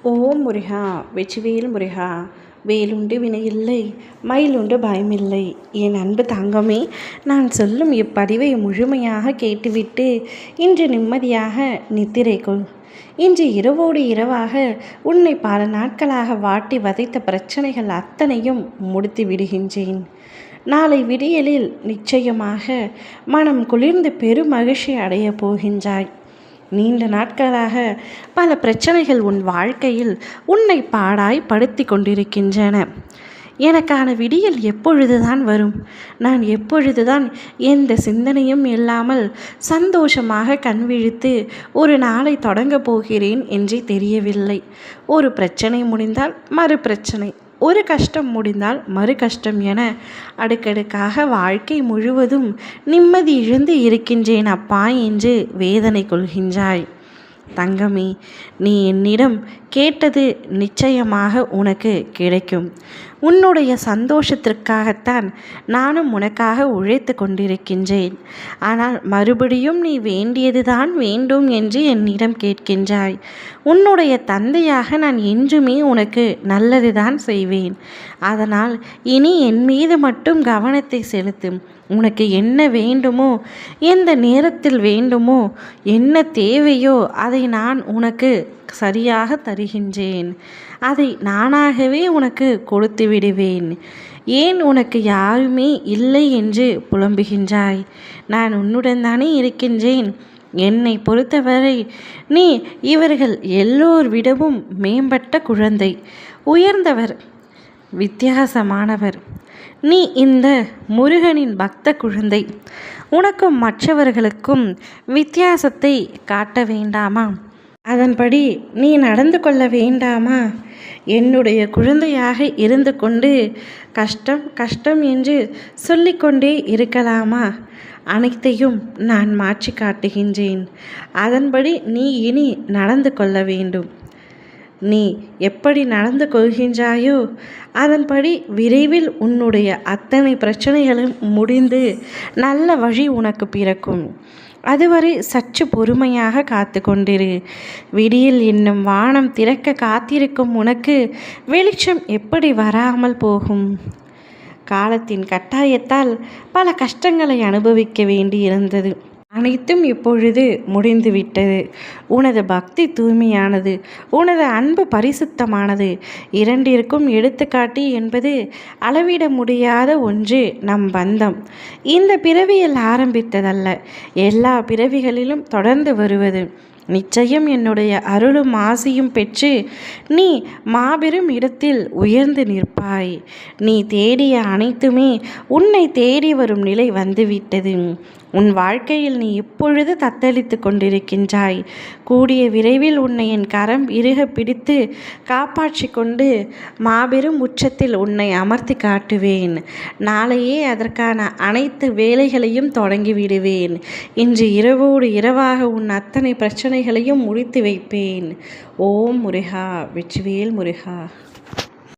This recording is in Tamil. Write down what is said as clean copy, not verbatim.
ஓம் முருகா, வெற்றிவேல் முருகா. வேலுண்டு வினையில்லை, மயிலுண்டு பயமில்லை. என் அன்பு தங்கமே, நான் சொல்லும் இப்பதிவை முழுமையாக கேட்டுவிட்டு இன்று நிம்மதியாக நித்திரை கொள். இன்று இரவோடு இரவாக உன்னை பல நாட்களாக வாட்டி வதைத்த பிரச்சனைகள் அத்தனையும் முடித்து விடுகின்றேன். நாளை விடியலில் நிச்சயமாக மனம் குளிர்ந்து பெருமகிழ்ச்சி அடையப் போகின்றாய். நீண்ட நாட்களாக பல பிரச்சனைகள் உன் வாழ்க்கையில் உன்னை பாடாய் படுத்தி கொண்டிருக்கின்றன. எனக்கான விடியல் எப்பொழுதுதான் வரும்? நான் எப்பொழுதுதான் எந்த சிந்தனையும் இல்லாமல் சந்தோஷமாக கண்விழித்து ஒரு நாளை தொடங்கப் போகிறேன் என்றே தெரியவில்லை. ஒரு பிரச்சனை முடிந்தால் மறு பிரச்சனை, ஒரு கஷ்டம் முடிந்தால் மறு கஷ்டம் என அடுக்கடுக்காக வாழ்க்கை முழுவதும் நிம்மதி இழந்து இருக்கின்றேன் அப்பா என்று வேதனை கொள்கின்றாய். தங்கமே, நீ என்னிடம் கேட்டது நிச்சயமாக உனக்கு கிடைக்கும். உன்னுடைய சந்தோஷத்திற்காகத்தான் நானும் உனக்காக உழைத்து கொண்டிருக்கின்றேன். ஆனால் மறுபடியும் நீ வேண்டியதுதான் வேண்டும் என்று என்னிடம் கேட்கின்றாய். உன்னுடைய தந்தையாக நான் என்றுமே உனக்கு நல்லதுதான் செய்வேன். அதனால் இனி என் மீது மட்டும் கவனத்தை செலுத்தும். உனக்கு என்ன வேண்டுமோ, எந்த நேரத்தில் வேண்டுமோ, என்ன தேவையோ அதை நான் உனக்கு சரியாக தருகின்றேன். அதை நானாகவே உனக்கு கொடுத்து விடுவேன். ஏன் உனக்கு யாருமே இல்லை என்று புலம்புகின்றாய்? நான் உன்னுடன் தானே இருக்கின்றேன். என்னை பொறுத்தவரை நீ இவர்கள் எல்லோர் விடவும் மேம்பட்ட குழந்தை, உயர்ந்தவர், வித்தியாசமானவர். நீ இந்த முருகனின் பக்த குழந்தை. உனக்கும் மற்றவர்களுக்கும் வித்தியாசத்தை காட்ட வேண்டாமா? அதன்படி நீ நடந்து கொள்ள வேண்டாமா? என்னுடைய குழந்தையாக இருந்து கொண்டு கஷ்டம் கஷ்டம் என்று சொல்லிக்கொண்டே இருக்கலாமா? அனைத்தையும் நான் மாற்றி காட்டுகின்றேன். அதன்படி நீ இனி நடந்து கொள்ள வேண்டும். நீ எப்படி நடந்து கொள்கின்றாயோ அதன்படி விரைவில் உன்னுடைய அத்தனை பிரச்சனைகளும் முடிந்து நல்ல வழி உனக்கு பிறக்கும். அதுவரை சற்று பொறுமையாக காத்து கொண்டிரு. விடியல் என்னும் வானம் திறக்க காத்திருக்கும் உனக்கு வெளிச்சம் எப்படி வராமல் போகும்? காலத்தின் கட்டாயத்தால் பல கஷ்டங்களை அனுபவிக்க வேண்டியிருந்தது. அனைத்தும் இப்பொழுது முடிந்துவிட்டது. உனது பக்தி தூய்மையானது, உனது அன்பு பரிசுத்தமானது. இரண்டிற்கும் எடுத்துக்காட்டி என்பது அளவிட முடியாத ஒன்று நம் பந்தம். இந்த பிறவியில் ஆரம்பித்ததல்ல, எல்லா பிறவிகளிலும் தொடர்ந்து வருவது. நிச்சயம் என்னுடைய அருளும் ஆசியும் பெற்று நீ மாபெரும் இடத்தில் உயர்ந்து நிற்பாய். நீ தேடிய அனைத்துமே உன்னை தேடி வரும் நிலை வந்துவிட்டது. உன் வாழ்க்கையில் நீ இப்பொழுது தத்தளித்து கொண்டிருக்கின்றாய். கூடிய விரைவில் உன்னை என் கரம் இறுக பிடித்து காப்பாற்றி கொண்டு மாபெரும் உச்சத்தில் உன்னை அமர்த்தி காட்டுவேன். நாளையே அதற்கான அனைத்து வேலைகளையும் தொடங்கிவிடுவேன். இன்று இரவோடு இரவாக உன் அத்தனை பிரச்சனைகளையும் முடித்து வைப்பேன். ஓம் முருகா, வெற்றிவேல் முருகா.